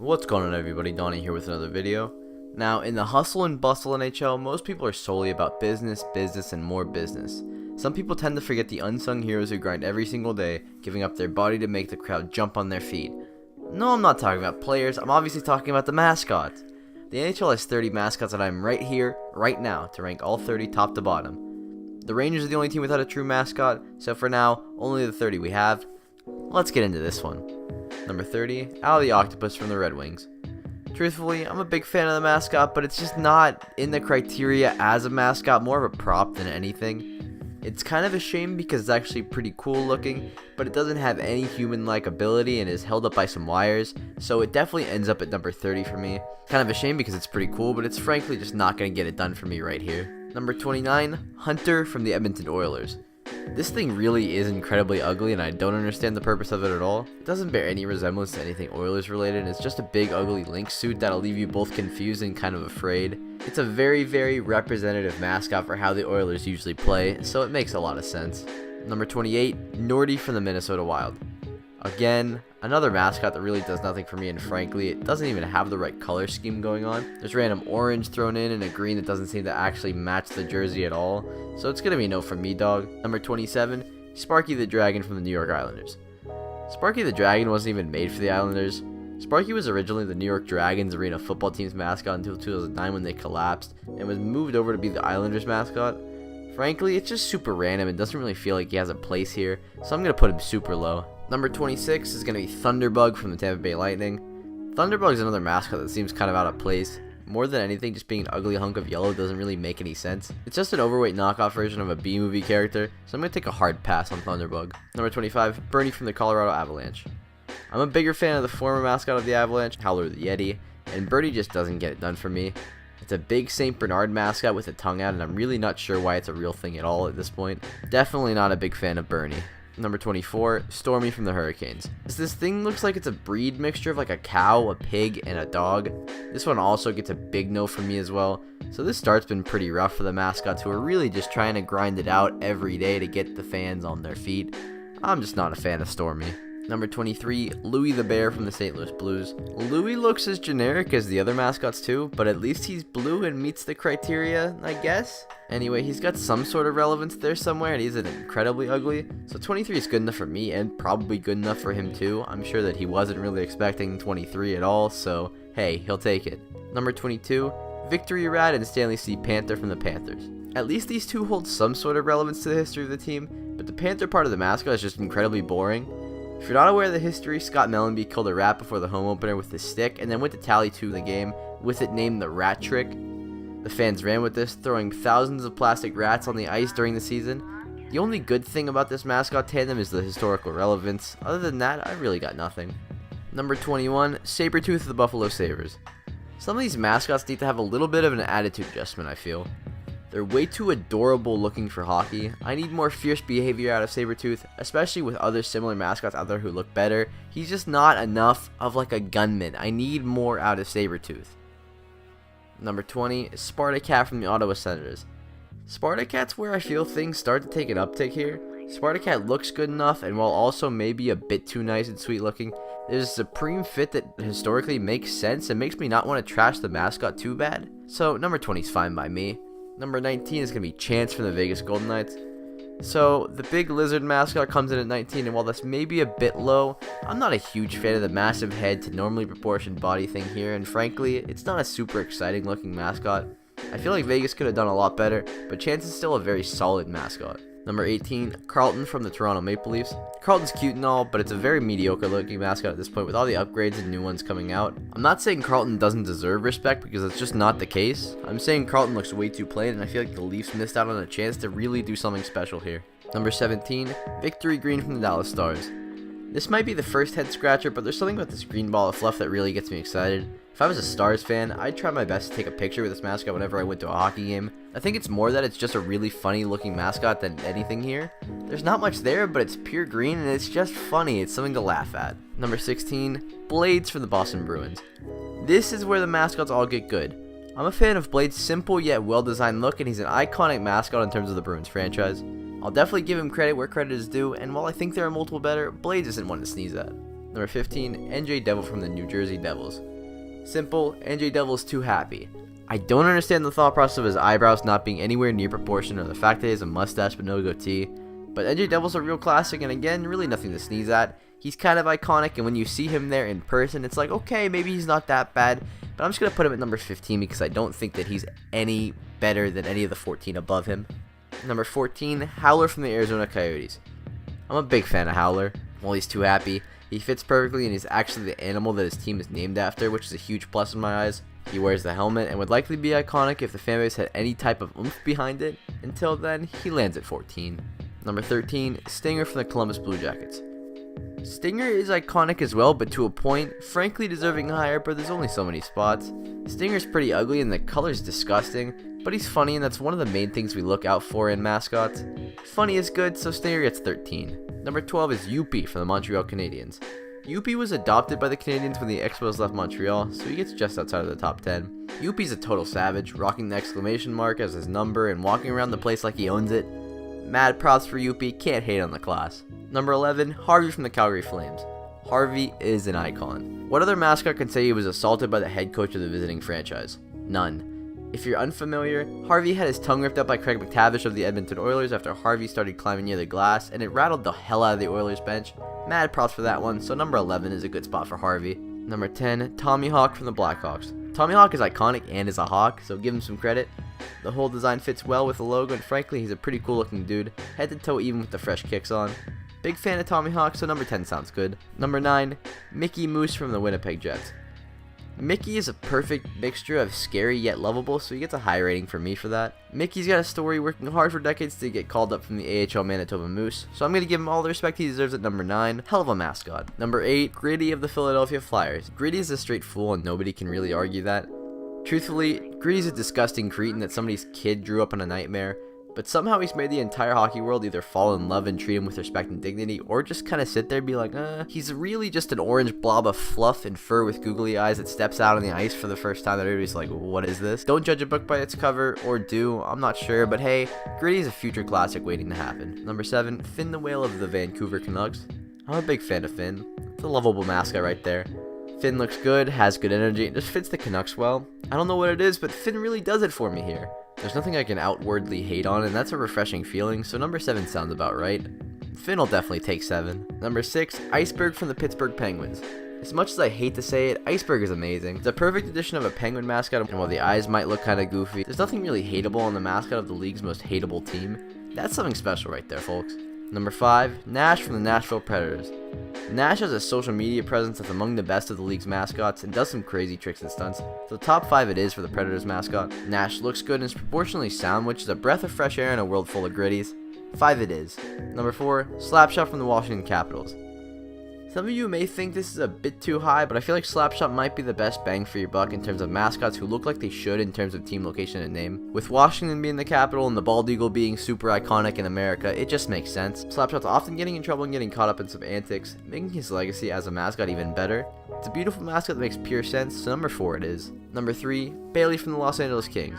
What's going on, everybody? Donnie here with another video. Now, in the hustle and bustle NHL, most people are solely about business, and more business. Some people tend to forget the unsung heroes who grind every single day, giving up their body to make the crowd jump on their feet. No, I'm not talking about players, I'm obviously talking about the mascots. The NHL has 30 mascots, and I'm right here, right now, to rank all 30 top to bottom. The Rangers are the only team without a true mascot, so for now, only the 30 we have. Let's get into this one. Number 30, the OCTOPUS from the Red Wings. Truthfully, I'm a big fan of the mascot, but it's just not in the criteria as a mascot, more of a prop than anything. It's kind of a shame because it's actually pretty cool looking, but it doesn't have any human-like ability and is held up by some wires, so it definitely ends up at number 30 for me. Kind of a shame because it's pretty cool, but it's frankly just not going to get it done for me right here. Number 29, Hunter from the Edmonton Oilers. This thing really is incredibly ugly, and I don't understand the purpose of it at all. It doesn't bear any resemblance to anything Oilers related, and it's just a big ugly lynx suit that'll leave you both confused and kind of afraid. It's a very representative mascot for how the Oilers usually play, so it makes a lot of sense. Number 28, NORDY from the Minnesota Wild. Again, another mascot that really does nothing for me, and frankly, it doesn't even have the right color scheme going on. There's random orange thrown in and a green that doesn't seem to actually match the jersey at all, so it's gonna be no from me, dog. Number 27, Sparky the Dragon from the New York Islanders. Sparky the Dragon wasn't even made for the Islanders. Sparky was originally the New York Dragons arena football team's mascot until 2009 when they collapsed, and was moved over to be the Islanders mascot. Frankly, it's just super random and doesn't really feel like he has a place here, so I'm gonna put him super low. Number 26 is going to be THUNDERBUG from the Tampa Bay Lightning. THUNDERBUG is another mascot that seems kind of out of place. More than anything, just being an ugly hunk of yellow doesn't really make any sense. It's just an overweight knockoff version of a B-movie character, so I'm going to take a hard pass on THUNDERBUG. Number 25, Bernie from the Colorado Avalanche. I'm a bigger fan of the former mascot of the Avalanche, HOWLER the Yeti, and Bernie just doesn't get it done for me. It's a big St. Bernard mascot with a tongue out, and I'm really not sure why it's a real thing at all at this point. Definitely not a big fan of Bernie. Number 24, STORMY from the Hurricanes. This thing looks like it's a breed mixture of like a cow, a pig, and a dog. This one also gets a big no from me as well. So this start's been pretty rough for the mascots who are really just trying to grind it out every day to get the fans on their feet. I'm just not a fan of STORMY. Number 23, Louie the Bear from the St. Louis Blues. Louie looks as generic as the other mascots too, but at least he's blue and meets the criteria, I guess. Anyway, he's got some sort of relevance there somewhere, and he's incredibly ugly. So 23 is good enough for me, and probably good enough for him too. I'm sure that he wasn't really expecting 23 at all, so hey, he'll take it. Number 22, Victory Rat and Stanley PANTHER from the Panthers. At least these two hold some sort of relevance to the history of the team, but the Panther part of the mascot is just incredibly boring. If you're not aware of the history, Scott Mellenby killed a rat before the home opener with his stick, and then went to tally 2 the game, with it named the Rat Trick. The fans ran with this, throwing thousands of plastic rats on the ice during the season. The only good thing about this mascot tandem is the historical relevance. Other than that, I really got nothing. Number 21, SABRETOOTH of the Buffalo Sabres. Some of these mascots need to have a little bit of an attitude adjustment, I feel. They're way too adorable looking for hockey. I need more fierce behavior out of SABRETOOTH, especially with other similar mascots out there who look better. He's just not enough of like a gunman. I need more out of SABRETOOTH. Number 20, SPARKY from the Ottawa Senators. Spartacat's where I feel things start to take an uptick here. Spartacat looks good enough, and while also maybe a bit too nice and sweet looking, there's a supreme fit that historically makes sense and makes me not want to trash the mascot too bad. So number 20 is fine by me. Number 19 is going to be Chance from the Vegas Golden Knights. So, the big lizard mascot comes in at 19, and while that's maybe a bit low, I'm not a huge fan of the massive head to normally proportioned body thing here, and frankly, it's not a super exciting looking mascot. I feel like Vegas could have done a lot better, but Chance is still a very solid mascot. Number 18, CARLTON from the Toronto Maple Leafs. CARLTON's cute and all, but it's a very mediocre looking mascot at this point with all the upgrades and new ones coming out. I'm not saying CARLTON doesn't deserve respect because it's just not the case. I'm saying CARLTON looks way too plain, and I feel like the Leafs missed out on a chance to really do something special here. Number 17, Victory Green from the Dallas Stars. This might be the first head scratcher, but there's something about this green ball of fluff that really gets me excited. If I was a Stars fan, I'd try my best to take a picture with this mascot whenever I went to a hockey game. I think it's more that it's just a really funny looking mascot than anything here. There's not much there, but it's pure green and it's just funny. It's something to laugh at. Number 16, Blades from the Boston Bruins. This is where the mascots all get good. I'm a fan of Blades' simple yet well designed look, and he's an iconic mascot in terms of the Bruins franchise. I'll definitely give him credit where credit is due, and while I think there are multiple better, Blades isn't one to sneeze at. Number 15, NJ Devil from the New Jersey Devils. Simple, NJ Devil's too happy. I don't understand the thought process of his eyebrows not being anywhere near proportion or the fact that he has a mustache but no goatee. But NJ Devil's a real classic, and again, really nothing to sneeze at. He's kind of iconic, and when you see him there in person, it's like, okay, maybe he's not that bad. But I'm just going to put him at number 15 because I don't think that he's any better than any of the 14 above him. Number 14, Howler from the Arizona Coyotes. I'm a big fan of Howler. Well, he's too happy. He fits perfectly, and he's actually the animal that his team is named after, which is a huge plus in my eyes. He wears the helmet and would likely be iconic if the fanbase had any type of oomph behind it. Until then, he lands at 14. Number 13, Stinger from the Columbus Blue Jackets. Stinger is iconic as well, but to a point, frankly deserving higher, but there's only so many spots. Stinger's pretty ugly and the color's disgusting, but he's funny, and that's one of the main things we look out for in mascots. Funny is good, so Stinger gets 13. Number 12 is YOUPPI from the Montreal Canadiens. YOUPPI was adopted by the Canadiens when the Expos left Montreal, so he gets just outside of the top 10. YOUPPI's a total savage, rocking the exclamation mark as his number and walking around the place like he owns it. Mad props for YOUPPI, can't hate on the class. Number 11, HARVEY from the Calgary Flames. HARVEY is an icon. What other mascot can say he was assaulted by the head coach of the visiting franchise? None. If you're unfamiliar, HARVEY had his tongue ripped out by Craig McTavish of the Edmonton Oilers after HARVEY started climbing near the glass, and it rattled the hell out of the Oilers bench. Mad props for that one, so number 11 is a good spot for HARVEY. Number 10, Tommy Hawk from the Blackhawks. Tommy Hawk is iconic and is a hawk, so give him some credit. The whole design fits well with the logo, and frankly, he's a pretty cool looking dude, head to toe even with the fresh kicks on. Big fan of Tommy Hawk, so number 10 sounds good. Number 9, Mickey Moose from the Winnipeg Jets. Mickey is a perfect mixture of scary yet lovable, so he gets a high rating from me for that. Mickey's got a story, working hard for decades to get called up from the AHL Manitoba Moose, so I'm going to give him all the respect he deserves at number 9. Hell of a mascot. Number 8, Gritty of the Philadelphia Flyers. Gritty is a straight fool and nobody can really argue that. Truthfully, Gritty's a disgusting cretin that somebody's kid drew up in a nightmare, but somehow he's made the entire hockey world either fall in love and treat him with respect and dignity, or just kind of sit there and be like, he's really just an orange blob of fluff and fur with googly eyes that steps out on the ice for the first time that everybody's like, what is this? Don't judge a book by its cover, or do, I'm not sure, but hey, Gritty is a future classic waiting to happen. Number 7, Finn the Whale of the Vancouver Canucks. I'm a big fan of Finn. It's a lovable mascot right there. Finn looks good, has good energy, and just fits the Canucks well. I don't know what it is, but Finn really does it for me here. There's nothing I can outwardly hate on, and that's a refreshing feeling, so number 7 sounds about right. Finn will definitely take 7. Number 6, ICEBURGH from the Pittsburgh Penguins. As much as I hate to say it, ICEBURGH is amazing. It's a perfect addition of a penguin mascot, and while the eyes might look kinda goofy, there's nothing really hateable on the mascot of the league's most hateable team. That's something special right there, folks. Number 5, Nash from the Nashville Predators. Nash has a social media presence that's among the best of the league's mascots and does some crazy tricks and stunts, so top 5 it is for the Predators mascot. Nash looks good and is proportionally sound, which is a breath of fresh air in a world full of gritties. 5 it is. Number 4, SLAPSHOT from the Washington Capitals. Some of you may think this is a bit too high, but I feel like SLAPSHOT might be the best bang for your buck in terms of mascots who look like they should in terms of team location and name. With Washington being the capital and the bald eagle being super iconic in America, it just makes sense. SLAPSHOT's often getting in trouble and getting caught up in some antics, making his legacy as a mascot even better. It's a beautiful mascot that makes pure sense, so number 4 it is. Number 3, Bailey from the Los Angeles Kings.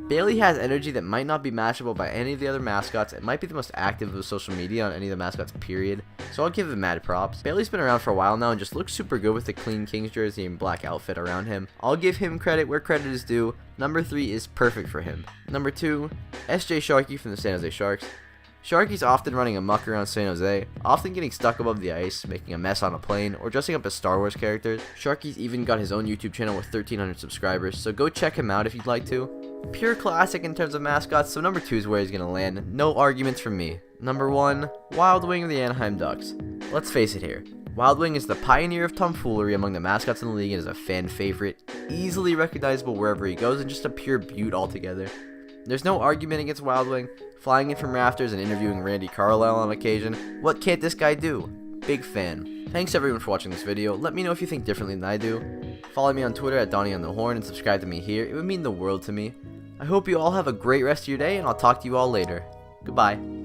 Bailey has energy that might not be matchable by any of the other mascots. It might be the most active of social media on any of the mascots, period. So I'll give him mad props. Bailey's been around for a while now and just looks super good with the clean Kings jersey and black outfit around him. I'll give him credit where credit is due. Number 3 is perfect for him. Number 2, SJ Sharkie from the San Jose Sharks. Sharkie's often running amok around San Jose, often getting stuck above the ice, making a mess on a plane, or dressing up as Star Wars characters. Sharkie's even got his own YouTube channel with 1,300 subscribers, so go check him out if you'd like to. Pure classic in terms of mascots, so number 2 is where he's going to land. No arguments from me. Number 1, Wild Wing of the Anaheim Ducks. Let's face it here. Wild Wing is the pioneer of tomfoolery among the mascots in the league and is a fan favorite, easily recognizable wherever he goes, and just a pure beaut altogether. There's no argument against Wild Wing, flying in from rafters and interviewing Randy Carlisle on occasion. What can't this guy do? Big fan. Thanks everyone for watching this video. Let me know if you think differently than I do. Follow me on Twitter at DonnieOnTheHorn and subscribe to me here. It would mean the world to me. I hope you all have a great rest of your day, and I'll talk to you all later. Goodbye.